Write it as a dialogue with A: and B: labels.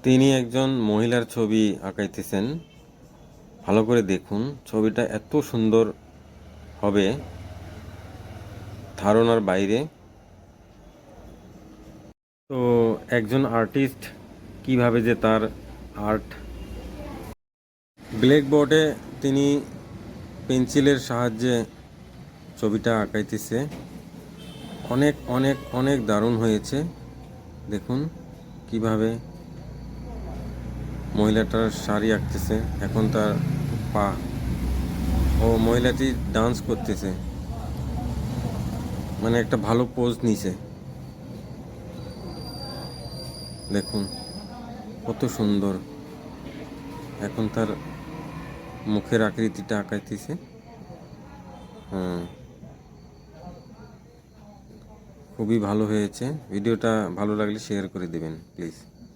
A: তিনি একজন মহিলার ছবি আঁকাইতেছেন। ভালো করে দেখুন, ছবিটা এত সুন্দর হবে ধারণার বাইরে। তো একজন আর্টিস্ট কিভাবে যে তার আর্ট ব্ল্যাকবোর্ডে তিনি পেন্সিলের সাহায্যে ছবিটা আঁকাইতেছে, অনেক অনেক অনেক দারুণ হয়েছে। দেখুন কিভাবে মহিলাটার শাড়ি আঁকতেছে, এখন তার পা ও মহিলাটি ডান্স করতেছে, মানে একটা ভালো পোজ নিছে। দেখুন কত সুন্দর, এখন তার মুখের আকৃতিটা আঁকাইতেছে। হ্যাঁ, খুবই ভালো হয়েছে। ভিডিওটা ভালো লাগলে শেয়ার করে দেবেন প্লিজ।